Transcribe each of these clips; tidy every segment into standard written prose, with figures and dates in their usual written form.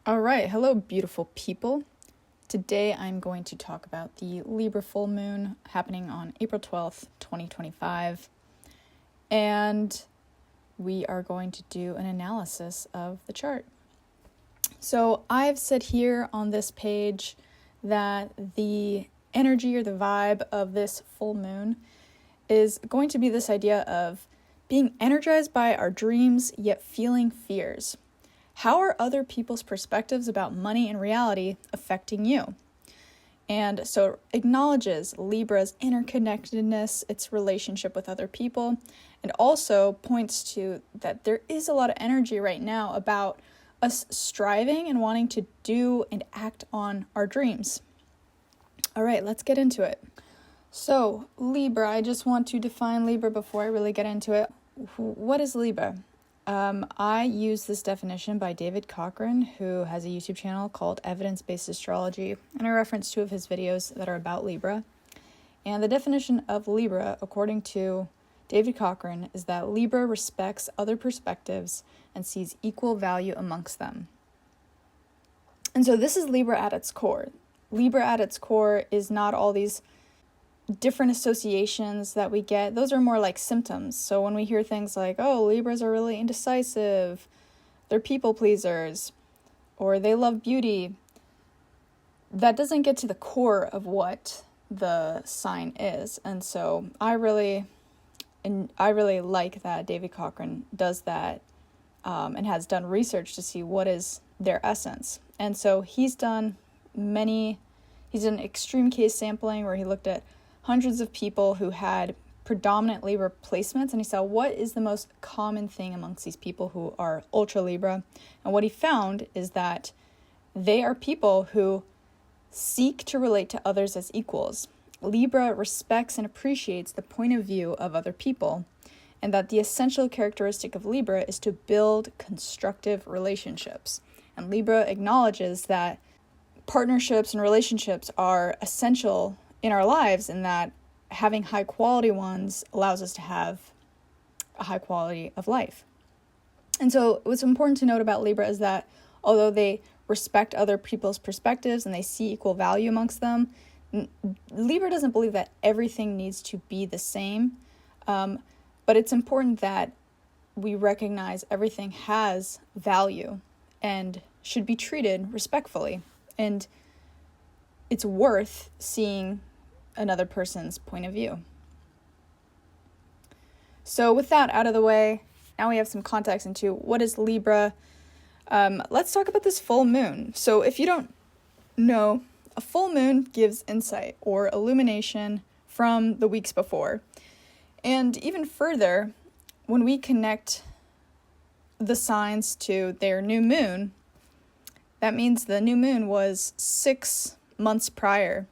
All right, hello beautiful people. Today I'm going to talk about the Libra Full Moon happening on April 12th, 2025. And we are going to do an analysis of the chart. So I've said here on this page that the energy or the vibe of this full moon is going to be this idea of being energized by our dreams yet feeling fears. How are other people's perspectives about money and reality affecting you? And so it acknowledges Libra's interconnectedness, its relationship with other people, and also points to that there is a lot of energy right now about us striving and wanting to do and act on our dreams. All right, let's get into it. So Libra, I just want to define Libra before I really get into it. What is Libra? I use this definition by David Cochran, who has a YouTube channel called Evidence-Based Astrology, and I reference two of his videos that are about Libra. And the definition of Libra, according to David Cochran, is that Libra respects other perspectives and sees equal value amongst them. And so this is Libra at its core. Libra at its core is not all these different associations that we get. Those are more like symptoms. So when we hear things like, oh, Libras are really indecisive, they're people pleasers, or they love beauty, that doesn't get to the core of what the sign is. And so I really like that David Cochran does that and has done research to see what is their essence. And so he's done extreme case sampling where he looked at hundreds of people who had predominant Libra placements, and he saw what is the most common thing amongst these people who are ultra Libra. And what he found is that they are people who seek to relate to others as equals. Libra respects and appreciates the point of view of other people, and that the essential characteristic of Libra is to build constructive relationships. And Libra acknowledges that partnerships and relationships are essential in our lives, and that having high quality ones allows us to have a high quality of life. And so what's important to note about Libra is that although they respect other people's perspectives and they see equal value amongst them, Libra doesn't believe that everything needs to be the same. But it's important that we recognize everything has value and should be treated respectfully. And it's worth seeing another person's point of view. So with that out of the way, now we have some context into what is Libra. Let's talk about this full moon. So if you don't know, a full moon gives insight or illumination from the weeks before. And even further, when we connect the signs to their new moon, that means the new moon was 6 months prior.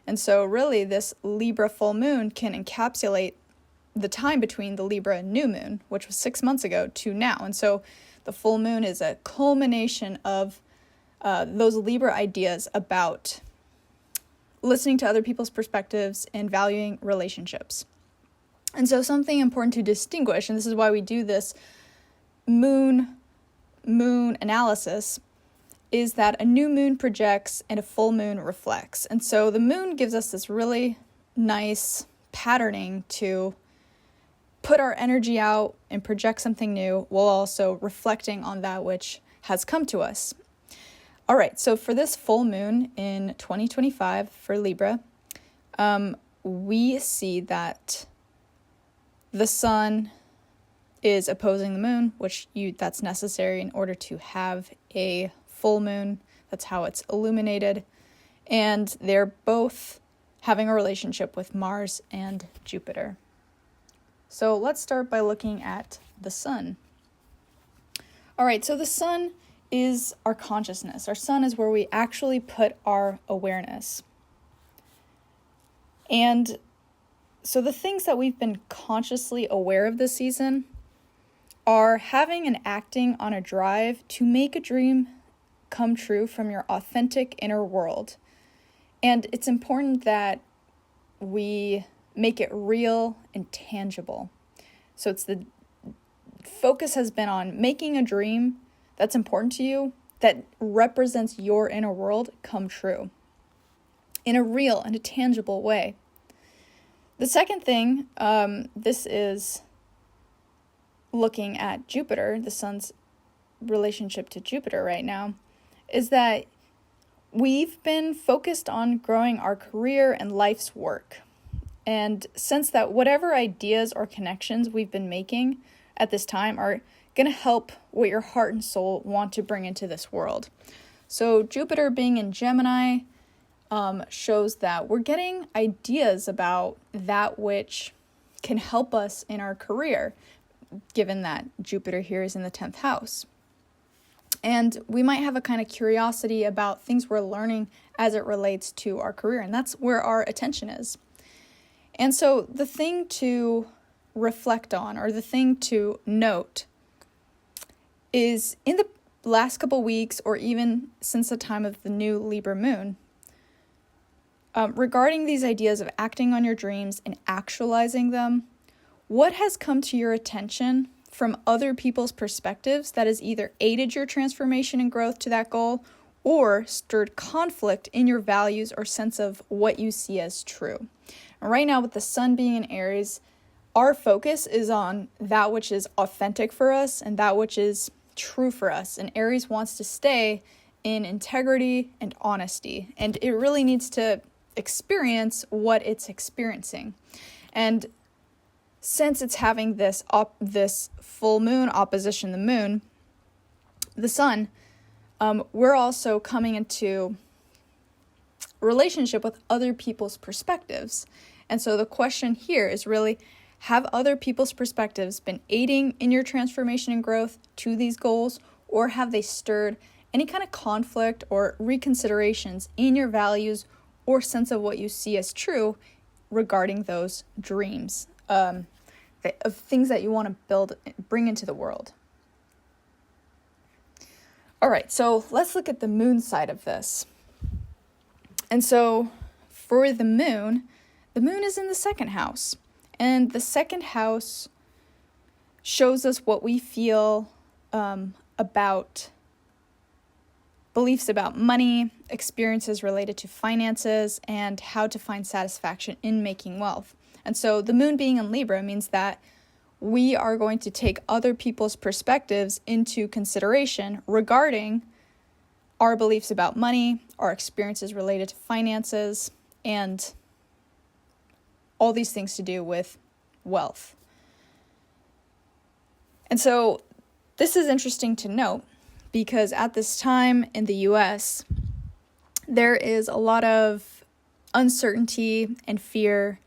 And so really this Libra full moon can encapsulate the time between the Libra new moon, which was 6 months ago, to now. And so the full moon is a culmination of those Libra ideas about listening to other people's perspectives and valuing relationships. And so something important to distinguish, and this is why we do this moon analysis, is that a new moon projects and a full moon reflects. And so the moon gives us this really nice patterning to put our energy out and project something new while also reflecting on that which has come to us. All right, so for this full moon in 2025 for Libra, we see that the sun is opposing the moon, that's necessary in order to have a full moon. That's how it's illuminated. And they're both having a relationship with Mars and Jupiter. So let's start by looking at the sun. All right, so the sun is our consciousness. Our sun is where we actually put our awareness. And so the things that we've been consciously aware of this season are having and acting on a drive to make a dream come true from your authentic inner world. And it's important that we make it real and tangible. So it's the focus has been on making a dream that's important to you that represents your inner world come true in a real and a tangible way. The second thing, this is looking at Jupiter, the sun's relationship to Jupiter right now, is that we've been focused on growing our career and life's work. And sense that whatever ideas or connections we've been making at this time are going to help what your heart and soul want to bring into this world. So Jupiter being in Gemini shows that we're getting ideas about that which can help us in our career, given that Jupiter here is in the 10th house. And we might have a kind of curiosity about things we're learning as it relates to our career, and that's where our attention is. And so the thing to reflect on, or the thing to note, is in the last couple weeks, or even since the time of the new Libra moon, regarding these ideas of acting on your dreams and actualizing them, what has come to your attention from other people's perspectives that has either aided your transformation and growth to that goal, or stirred conflict in your values or sense of what you see as true? And right now, with the sun being in Aries, our focus is on that which is authentic for us and that which is true for us. And Aries wants to stay in integrity and honesty. And it really needs to experience what it's experiencing. And since it's having this full moon opposition the moon, the sun, we're also coming into relationship with other people's perspectives. And so the question here is really, have other people's perspectives been aiding in your transformation and growth to these goals, or have they stirred any kind of conflict or reconsiderations in your values or sense of what you see as true regarding those dreams of things that you want to bring into the world? All right, so let's look at the moon side of this. And so for the moon is in the second house. And the second house shows us what we feel about beliefs about money, experiences related to finances, and how to find satisfaction in making wealth. And so the moon being in Libra means that we are going to take other people's perspectives into consideration regarding our beliefs about money, our experiences related to finances, and all these things to do with wealth. And so this is interesting to note because at this time in the US, there is a lot of uncertainty and fear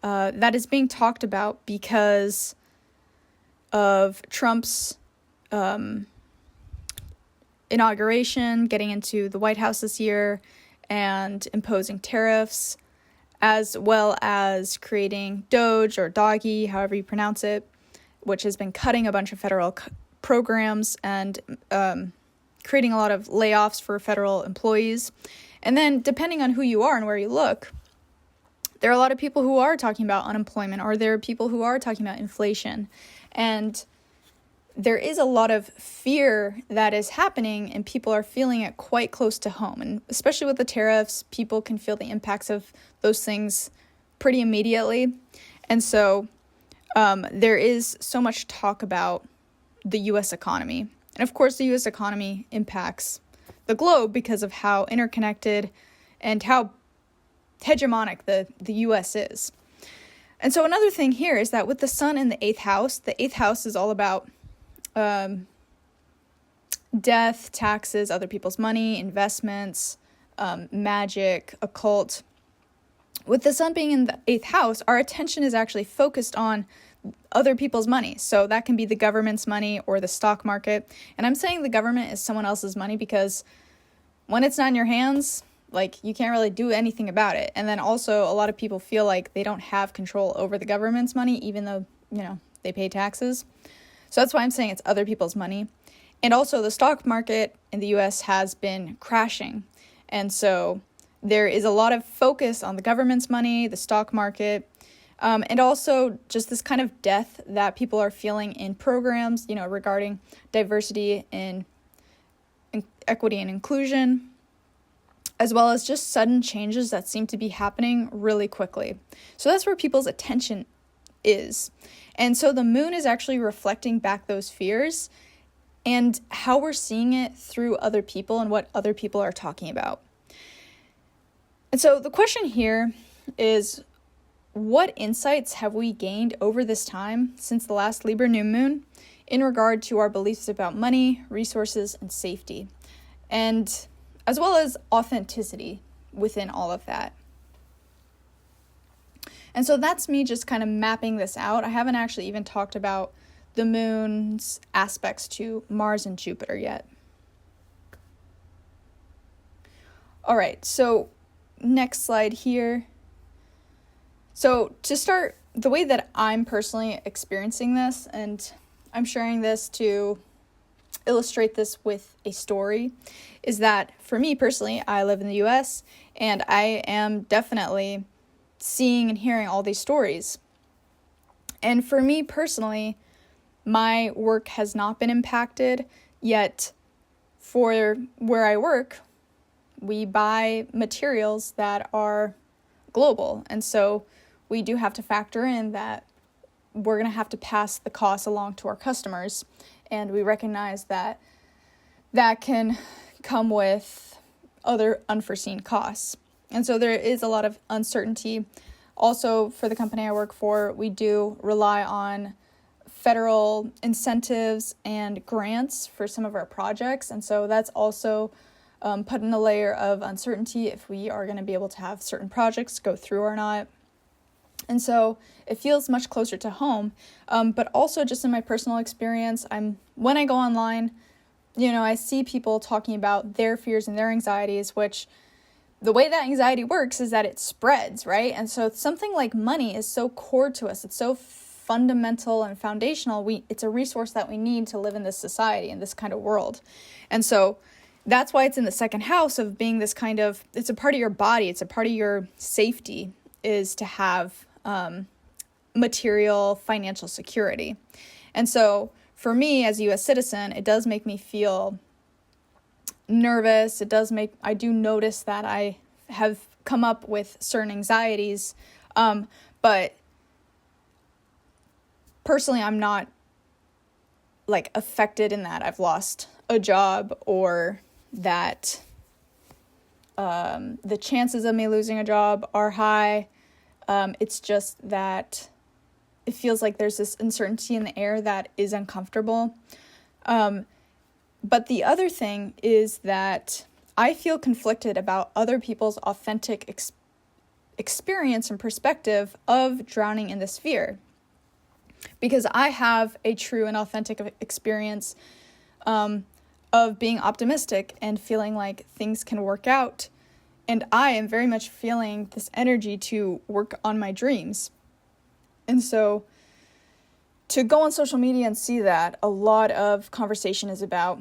that is being talked about because of Trump's inauguration, getting into the White House this year, and imposing tariffs, as well as creating Doge or Doggy, however you pronounce it, which has been cutting a bunch of federal programs and creating a lot of layoffs for federal employees. And then depending on who you are and where you look, there are a lot of people who are talking about unemployment, or there are people who are talking about inflation. And there is a lot of fear that is happening, and people are feeling it quite close to home. And especially with the tariffs, people can feel the impacts of those things pretty immediately. And so there is so much talk about the U.S. economy. And of course, the U.S. economy impacts the globe because of how interconnected and how hegemonic the U.S. is. And so another thing here is that with the sun in the 8th house is all about death, taxes, other people's money, investments, magic, occult. With the sun being in the 8th house, our attention is actually focused on other people's money. So that can be the government's money or the stock market. And I'm saying the government is someone else's money because when it's not in your hands, like, you can't really do anything about it. And then also a lot of people feel like they don't have control over the government's money, even though, they pay taxes. So that's why I'm saying it's other people's money. And also the stock market in the US has been crashing. And so there is a lot of focus on the government's money, the stock market, and also just this kind of death that people are feeling in programs, regarding diversity in equity and inclusion, as well as just sudden changes that seem to be happening really quickly. So that's where people's attention is. And so the moon is actually reflecting back those fears and how we're seeing it through other people and what other people are talking about. And so the question here is, what insights have we gained over this time since the last Libra new moon in regard to our beliefs about money, resources, and safety, and as well as authenticity within all of that? And so that's me just kind of mapping this out. I haven't actually even talked about the moon's aspects to Mars and Jupiter yet. All right, so next slide here. So to start, the way that I'm personally experiencing this, and I'm sharing this to illustrate this with a story, is that for me personally, I live in the US and I am definitely seeing and hearing all these stories. And for me personally, my work has not been impacted, yet for where I work, we buy materials that are global. And so we do have to factor in that we're going to have to pass the cost along to our customers. And we recognize that that can come with other unforeseen costs. And so there is a lot of uncertainty. Also, for the company I work for, we do rely on federal incentives and grants for some of our projects. And so that's also put in a layer of uncertainty if we are going to be able to have certain projects go through or not. And so it feels much closer to home. But also just in my personal experience, when I go online, I see people talking about their fears and their anxieties, which the way that anxiety works is that it spreads, right? And so something like money is so core to us. It's so fundamental and foundational. It's a resource that we need to live in this society, in this kind of world. And so that's why it's in the second house of being this kind of, it's a part of your body. It's a part of your safety, is to have material financial security. And so for me as a U.S. citizen, it does make me feel nervous. I do notice that I have come up with certain anxieties, but personally, I'm not affected in that I've lost a job or that the chances of me losing a job are high. It's just that it feels like there's this uncertainty in the air that is uncomfortable. But the other thing is that I feel conflicted about other people's authentic experience and perspective of drowning in this fear. Because I have a true and authentic experience of being optimistic and feeling like things can work out. And I am very much feeling this energy to work on my dreams. And so to go on social media and see that, a lot of conversation is about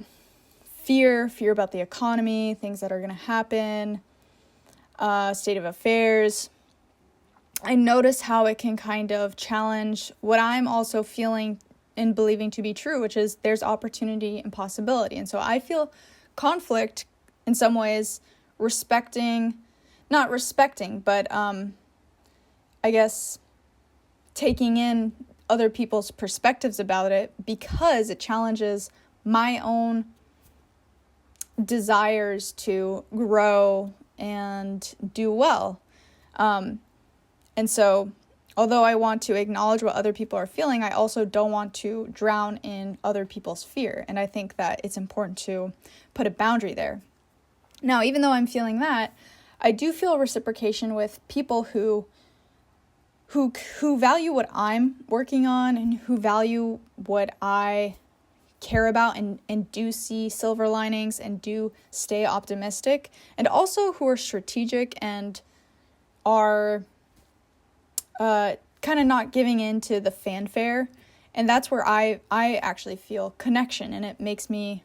fear about the economy, things that are going to happen, state of affairs. I notice how it can kind of challenge what I'm also feeling and believing to be true, which is there's opportunity and possibility. And so I feel conflict in some ways, not respecting, but I guess taking in other people's perspectives about it, because it challenges my own desires to grow and do well. And so, although I want to acknowledge what other people are feeling, I also don't want to drown in other people's fear. And I think that it's important to put a boundary there. Now, even though I'm feeling that, I do feel reciprocation with people who value what I'm working on and who value what I care about and do see silver linings and do stay optimistic, and also who are strategic and are kind of not giving in to the fanfare. And that's where I actually feel connection, and it makes me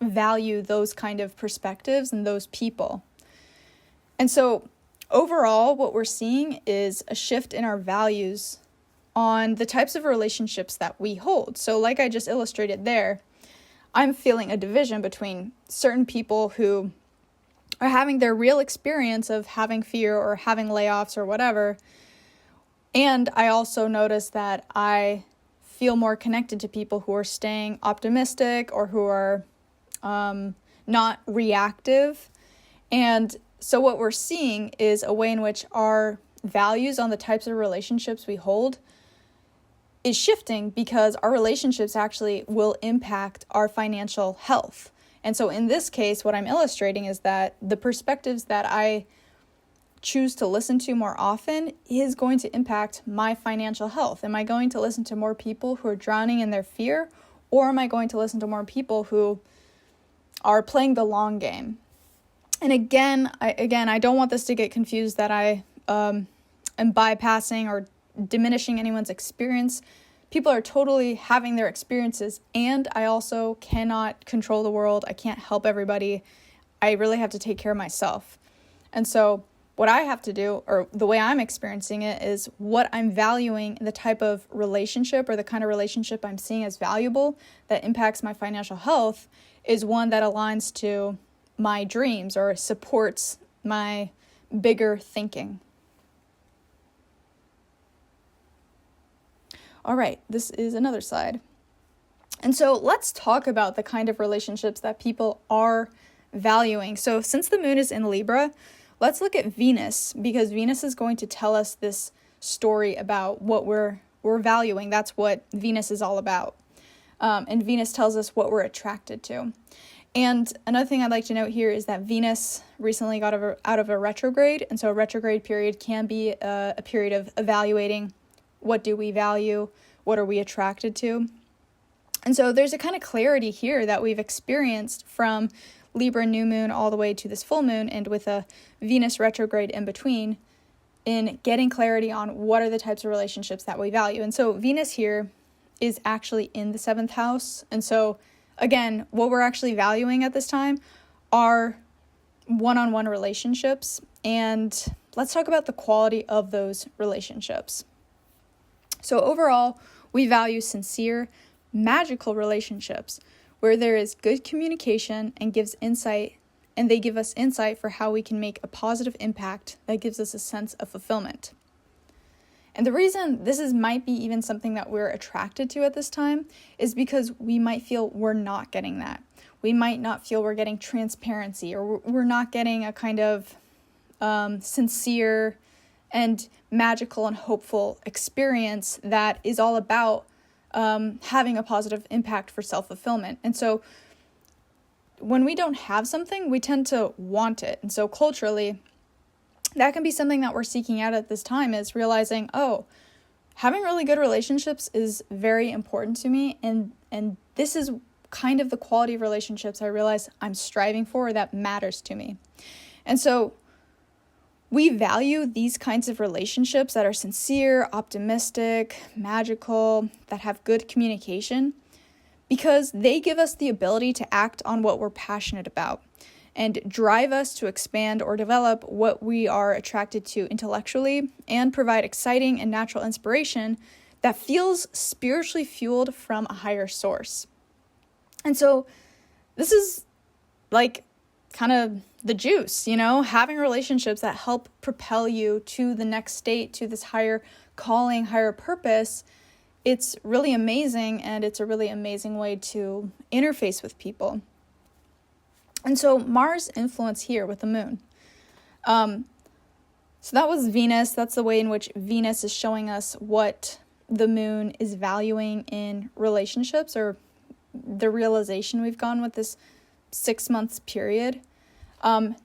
value those kind of perspectives and those people. And so overall, what we're seeing is a shift in our values on the types of relationships that we hold. So like I just illustrated there, I'm feeling a division between certain people who are having their real experience of having fear or having layoffs or whatever. And I also notice that I feel more connected to people who are staying optimistic or who are not reactive. And so what we're seeing is a way in which our values on the types of relationships we hold is shifting, because our relationships actually will impact our financial health. And so in this case, what I'm illustrating is that the perspectives that I choose to listen to more often is going to impact my financial health. Am I going to listen to more people who are drowning in their fear, or am I going to listen to more people who are playing the long game? And again, I don't want this to get confused that I am bypassing or diminishing anyone's experience. People are totally having their experiences, and I also cannot control the world. I can't help everybody. I really have to take care of myself. And so what I have to do, or the way I'm experiencing it, is what I'm valuing, the type of relationship or the kind of relationship I'm seeing as valuable that impacts my financial health is one that aligns to my dreams or supports my bigger thinking. All right, this is another slide. And so let's talk about the kind of relationships that people are valuing. So since the moon is in Libra, let's look at Venus, because Venus is going to tell us this story about what we're valuing. That's what Venus is all about. And Venus tells us what we're attracted to. And another thing I'd like to note here is that Venus recently got out of a retrograde. And so a retrograde period can be a period of evaluating what do we value, what are we attracted to. And so there's a kind of clarity here that we've experienced from Libra new moon all the way to this full moon, and with a Venus retrograde in between, in getting clarity on what are the types of relationships that we value. And so Venus here is actually in the 7th house. And so again, what we're actually valuing at this time are one-on-one relationships. And let's talk about the quality of those relationships. So overall, we value sincere, magical relationships where there is good communication and gives insight, and they give us insight for how we can make a positive impact that gives us a sense of fulfillment. And the reason this might be even something that we're attracted to at this time is because we might feel we're not getting that. We might not feel we're getting transparency, or we're not getting a kind of sincere and magical and hopeful experience that is all about having a positive impact for self-fulfillment. And so when we don't have something, we tend to want it. And so culturally, that can be something that we're seeking out at this time, is realizing, oh, having really good relationships is very important to me. And this is kind of the quality of relationships I realize I'm striving for, or that matters to me. And so we value these kinds of relationships that are sincere, optimistic, magical, that have good communication, because they give us the ability to act on what we're passionate about and drive us to expand or develop what we are attracted to intellectually, and provide exciting and natural inspiration that feels spiritually fueled from a higher source. And so this is like kind of the juice, having relationships that help propel you to the next state, to this higher calling, higher purpose. It's really amazing, and it's a really amazing way to interface with people. And so Mars influence here with the moon. So that was Venus. That's the way in which Venus is showing us what the moon is valuing in relationships, or the realization we've gone with this 6 months period. And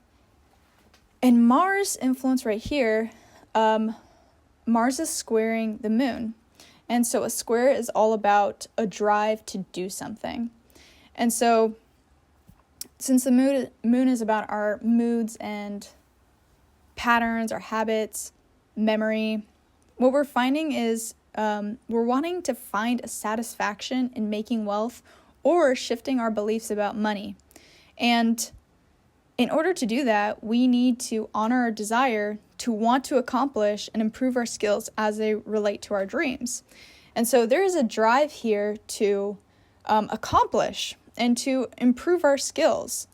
Mars influence right here, Mars is squaring the moon. And so a square is all about a drive to do something. And so since the moon is about our moods and patterns, our habits, memory, what we're finding is we're wanting to find a satisfaction in making wealth or shifting our beliefs about money. And in order to do that, we need to honor our desire to want to accomplish and improve our skills as they relate to our dreams. And so there is a drive here to accomplish and to improve our skills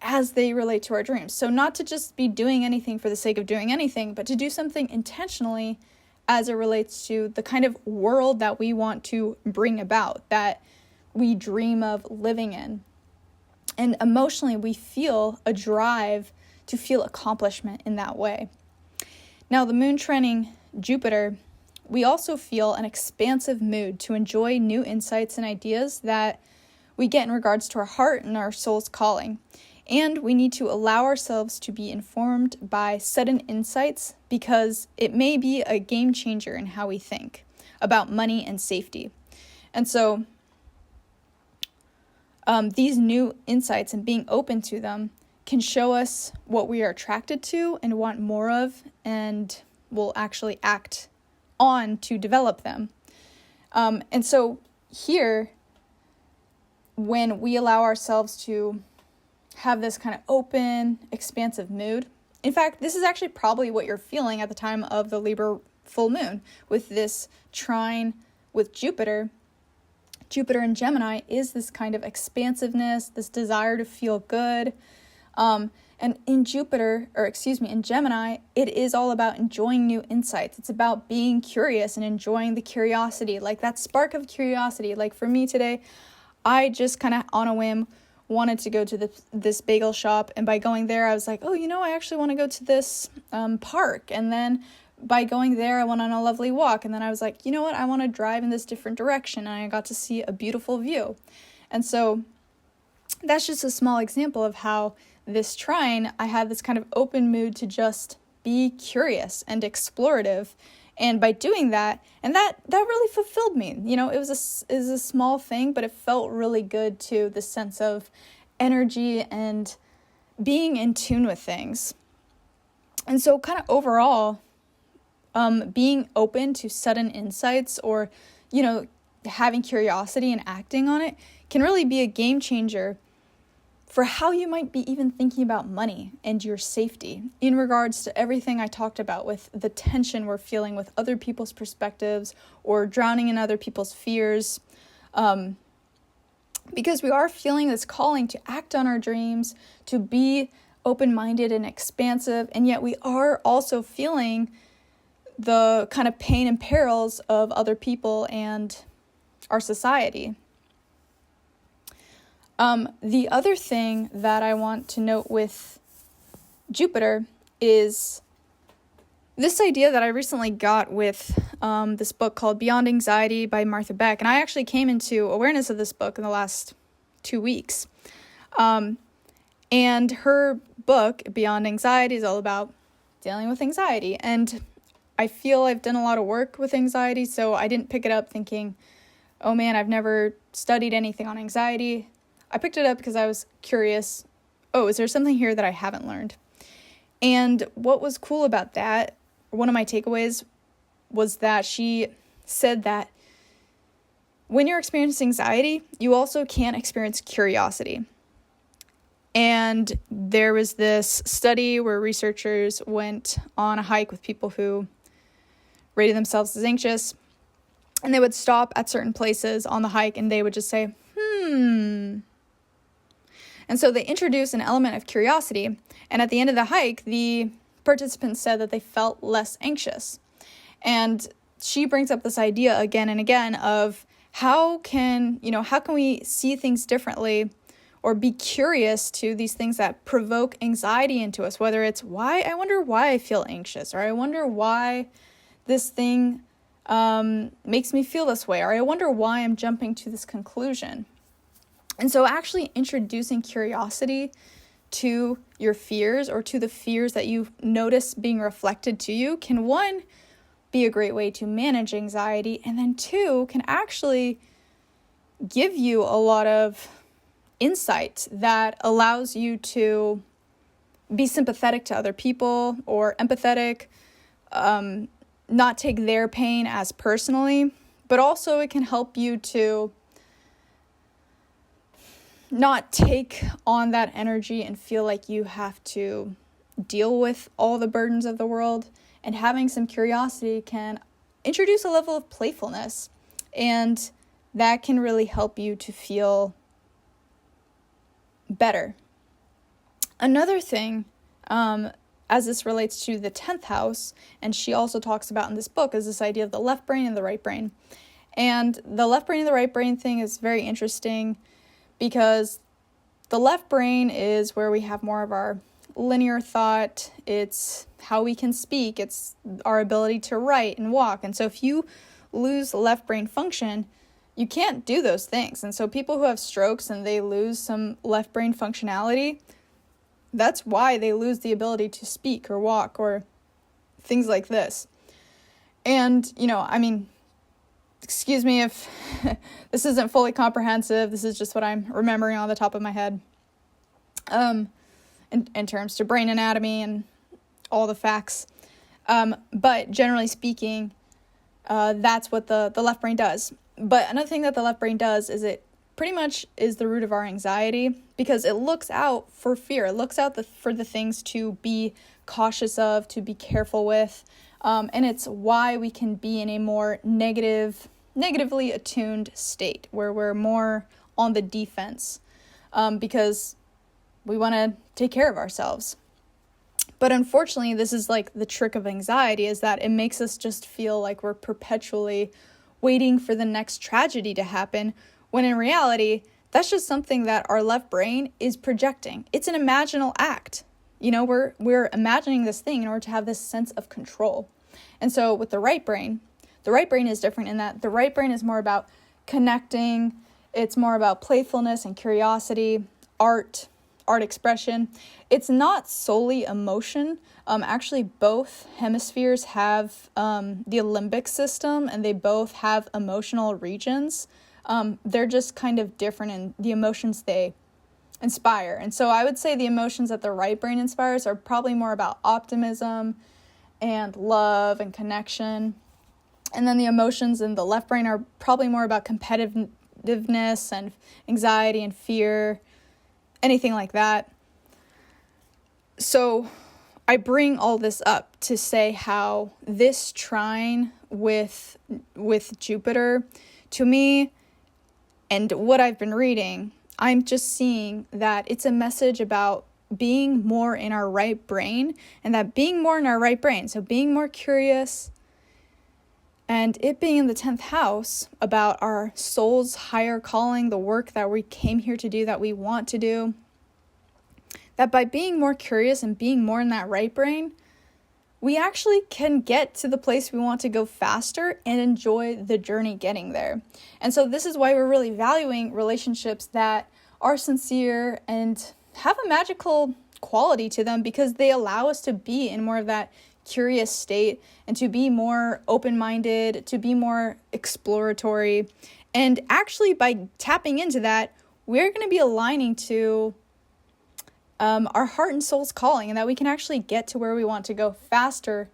as they relate to our dreams. So not to just be doing anything for the sake of doing anything, but to do something intentionally as it relates to the kind of world that we want to bring about, that we dream of living in. And emotionally, we feel a drive to feel accomplishment in that way. Now, the moon trining Jupiter, we also feel an expansive mood to enjoy new insights and ideas that we get in regards to our heart and our soul's calling. And we need to allow ourselves to be informed by sudden insights because it may be a game changer in how we think about money and safety. And so these new insights and being open to them can show us what we are attracted to and want more of, and will actually act on to develop them. And so here, when we allow ourselves to have this kind of open, expansive mood, in fact, this is actually probably what you're feeling at the time of the Libra full moon with this trine with Jupiter. Jupiter in Gemini is this kind of expansiveness, this desire to feel good. And in Gemini, it is all about enjoying new insights. It's about being curious and enjoying the curiosity, like that spark of curiosity. Like for me today, I just kind of on a whim wanted to go to this bagel shop. And by going there, I was like, I actually want to go to this park. And then by going there, I went on a lovely walk. And then I was like, you know what? I want to drive in this different direction. And I got to see a beautiful view. And so that's just a small example of how this trine, I had this kind of open mood to just be curious and explorative. And by doing that, and that really fulfilled me. It was a small thing, but it felt really good too, the sense of energy and being in tune with things. And so kind of overall, being open to sudden insights or, having curiosity and acting on it can really be a game changer for how you might be even thinking about money and your safety in regards to everything I talked about with the tension we're feeling with other people's perspectives or drowning in other people's fears. Because we are feeling this calling to act on our dreams, to be open-minded and expansive, and yet we are also feeling the kind of pain and perils of other people and our society. The other thing that I want to note with Jupiter is this idea that I recently got with this book called Beyond Anxiety by Martha Beck. And I actually came into awareness of this book in the last 2 weeks. And her book, Beyond Anxiety, is all about dealing with anxiety. And I feel I've done a lot of work with anxiety, so I didn't pick it up thinking, oh man, I've never studied anything on anxiety. I picked it up because I was curious, is there something here that I haven't learned? And what was cool about that, one of my takeaways, was that she said that when you're experiencing anxiety, you also can experience curiosity. And there was this study where researchers went on a hike with people who rated themselves as anxious, and they would stop at certain places on the hike and they would just say, And so they introduced an element of curiosity. And at the end of the hike, the participants said that they felt less anxious. And she brings up this idea again and again of how can we see things differently or be curious to these things that provoke anxiety into us, whether it's I wonder why I feel anxious, or I wonder why this thing makes me feel this way, or I wonder why I'm jumping to this conclusion. And so actually introducing curiosity to your fears or to the fears that you notice being reflected to you can, one, be a great way to manage anxiety, and then two, can actually give you a lot of insight that allows you to be sympathetic to other people or empathetic, not take their pain as personally, but also it can help you to not take on that energy and feel like you have to deal with all the burdens of the world. And having some curiosity can introduce a level of playfulness, and that can really help you to feel better. Another thing, as this relates to the 10th house, and she also talks about in this book, is this idea of the left brain and the right brain. And the left brain and the right brain thing is very interesting because the left brain is where we have more of our linear thought. It's how we can speak. It's our ability to write and walk. And so if you lose left brain function, you can't do those things. And so people who have strokes and they lose some left brain functionality, that's why they lose the ability to speak or walk or things like this. And, excuse me if this isn't fully comprehensive. This is just what I'm remembering on the top of my head. In terms to brain anatomy and all the facts. But generally speaking, that's what the left brain does. But another thing that the left brain does is it pretty much is the root of our anxiety because it looks out for fear. It looks out for the things to be cautious of, to be careful with. And it's why we can be in a more negatively attuned state where we're more on the defense because we want to take care of ourselves. But unfortunately, this is like the trick of anxiety, is that it makes us just feel like we're perpetually waiting for the next tragedy to happen, when in reality, that's just something that our left brain is projecting. It's an imaginal act. We're imagining this thing in order to have this sense of control. And so with the right brain is different in that the right brain is more about connecting. It's more about playfulness and curiosity, art expression. It's not solely emotion. Actually, both hemispheres have the limbic system, and they both have emotional regions. They're just kind of different in the emotions they inspire. And so I would say the emotions that the right brain inspires are probably more about optimism and love and connection. And then the emotions in the left brain are probably more about competitiveness and anxiety and fear, anything like that. So I bring all this up to say how this trine with Jupiter, to me, and what I've been reading, I'm just seeing that it's a message about being more in our right brain, and that being more in our right brain, so being more curious, and it being in the 10th house about our soul's higher calling, the work that we came here to do, that we want to do, that by being more curious and being more in that right brain, we actually can get to the place we want to go faster and enjoy the journey getting there. And so this is why we're really valuing relationships that are sincere and have a magical quality to them, because they allow us to be in more of that curious state and to be more open-minded, to be more exploratory. And actually, by tapping into that, we're going to be aligning to our heart and soul's calling, and that we can actually get to where we want to go faster,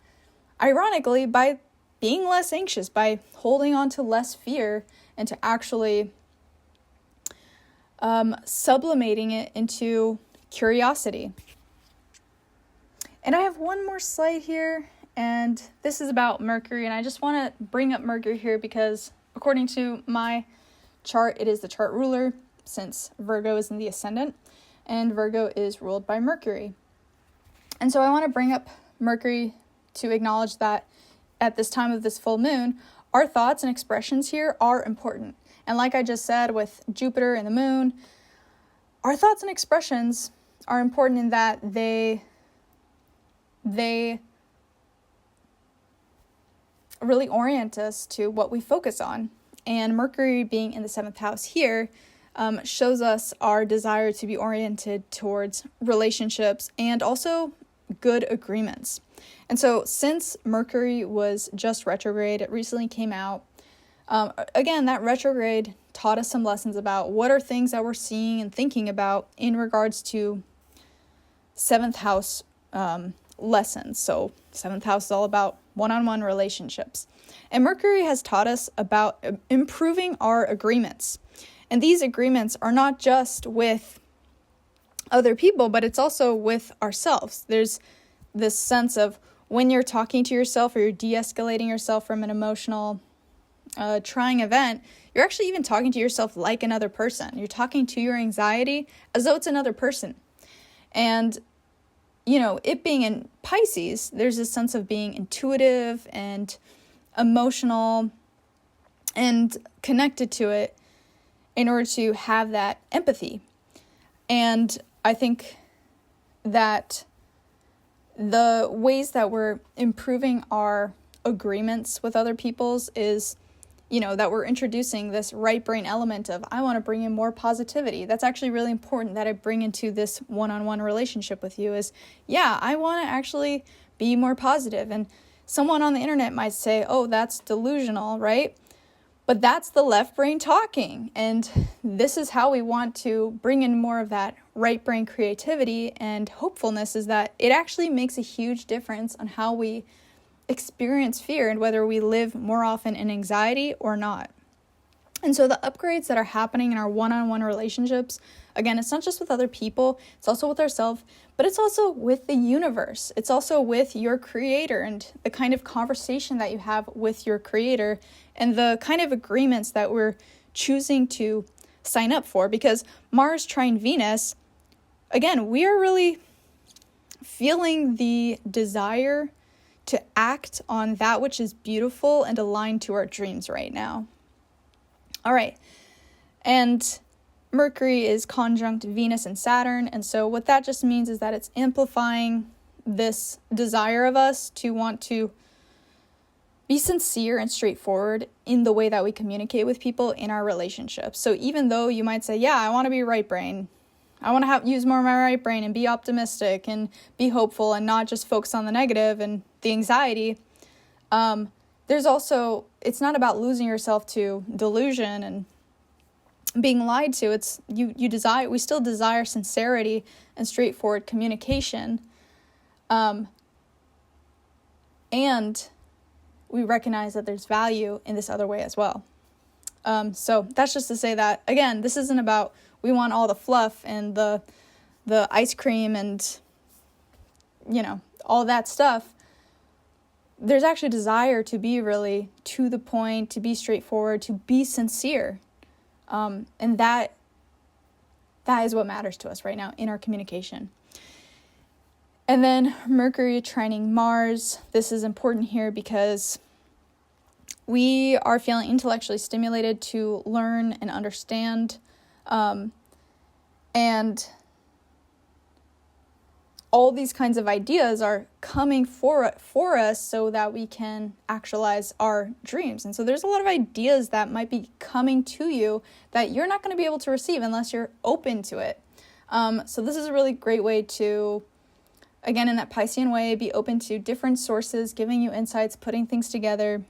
ironically, by being less anxious, by holding on to less fear, and to actually sublimating it into curiosity. And I have one more slide here, and this is about Mercury, and I just want to bring up Mercury here because according to my chart, it is the chart ruler, since Virgo is in the ascendant, and Virgo is ruled by Mercury. And so I want to bring up Mercury to acknowledge that at this time of this full moon, our thoughts and expressions here are important. And like I just said with Jupiter and the moon, our thoughts and expressions are important in that they really orient us to what we focus on. And Mercury being in the 7th house here shows us our desire to be oriented towards relationships and also good agreements. And so since Mercury was just retrograde, it recently came out. Again, that retrograde taught us some lessons about what are things that we're seeing and thinking about in regards to 7th house lessons. So 7th house is all about one-on-one relationships. And Mercury has taught us about improving our agreements. And these agreements are not just with other people, but it's also with ourselves. There's this sense of when you're talking to yourself or you're de-escalating yourself from an emotional trying event, you're actually even talking to yourself like another person. You're talking to your anxiety as though it's another person. And, it being in Pisces, there's this sense of being intuitive and emotional and connected to it in order to have that empathy. And I think that the ways that we're improving our agreements with other people's is, that we're introducing this right brain element of, I want to bring in more positivity. That's actually really important that I bring into this one-on-one relationship with you is, I want to actually be more positive. And someone on the internet might say, oh, that's delusional, right? But that's the left brain talking. And this is how we want to bring in more of that right brain creativity and hopefulness, is that it actually makes a huge difference on how we experience fear and whether we live more often in anxiety or not. And so the upgrades that are happening in our one-on-one relationships, again, it's not just with other people, it's also with ourselves, but it's also with the universe. It's also with your creator and the kind of conversation that you have with your creator and the kind of agreements that we're choosing to sign up for. Because Mars trine Venus, again, we are really feeling the desire to act on that which is beautiful and aligned to our dreams right now. All right. And Mercury is conjunct Venus and Saturn. And so what that just means is that it's amplifying this desire of us to want to be sincere and straightforward in the way that we communicate with people in our relationships. So even though you might say, I want to be right brain, I want to use more of my right brain and be optimistic and be hopeful and not just focus on the negative and the anxiety. There's also, it's not about losing yourself to delusion and being lied to. It's we still desire sincerity and straightforward communication. And we recognize that there's value in this other way as well. So that's just to say that, again, this isn't about we want all the fluff and the ice cream and, all that stuff. There's actually desire to be really to the point, to be straightforward, to be sincere. And that is what matters to us right now in our communication. And then Mercury trining Mars. This is important here because we are feeling intellectually stimulated to learn and understand. And all these kinds of ideas are coming for us so that we can actualize our dreams. And so there's a lot of ideas that might be coming to you that you're not going to be able to receive unless you're open to it. So this is a really great way to, again, in that Piscean way, be open to different sources, giving you insights, putting things together.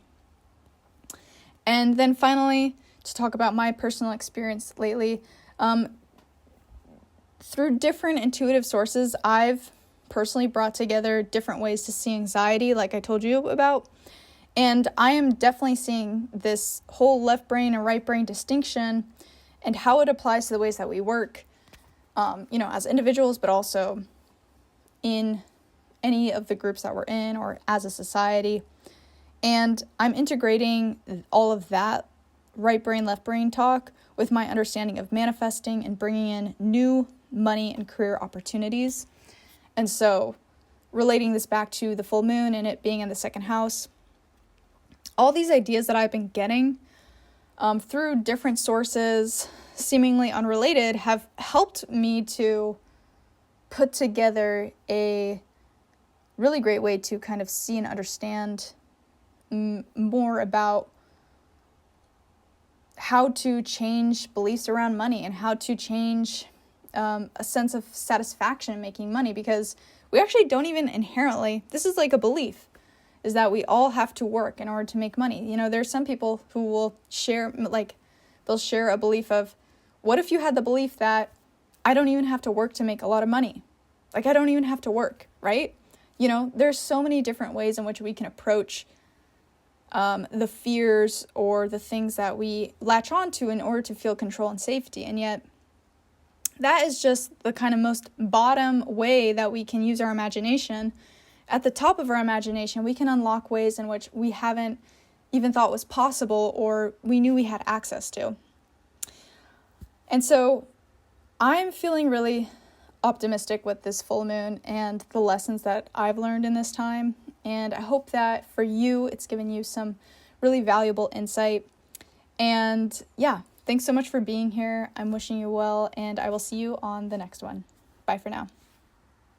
And then finally, to talk about my personal experience lately, through different intuitive sources, I've personally brought together different ways to see anxiety, like I told you about. And I am definitely seeing this whole left brain and right brain distinction and how it applies to the ways that we work, as individuals, but also in any of the groups that we're in or as a society. And I'm integrating all of that right brain, left brain talk with my understanding of manifesting and bringing in new money and career opportunities. And so relating this back to the full moon and it being in the second house, all these ideas that I've been getting through different sources, seemingly unrelated, have helped me to put together a really great way to kind of see and understand more about how to change beliefs around money and how to change a sense of satisfaction in making money, because we actually don't even inherently, this is like a belief, is that we all have to work in order to make money. There's some people who will share, they'll share a belief of, what if you had the belief that I don't even have to work to make a lot of money? I don't even have to work, right? There's so many different ways in which we can approach the fears or the things that we latch onto in order to feel control and safety. And yet that is just the kind of most bottom way that we can use our imagination. At the top of our imagination, we can unlock ways in which we haven't even thought was possible or we knew we had access to. And so I'm feeling really optimistic with this full moon and the lessons that I've learned in this time. And I hope that for you, it's given you some really valuable insight. And yeah, thanks so much for being here. I'm wishing you well, and I will see you on the next one. Bye for now.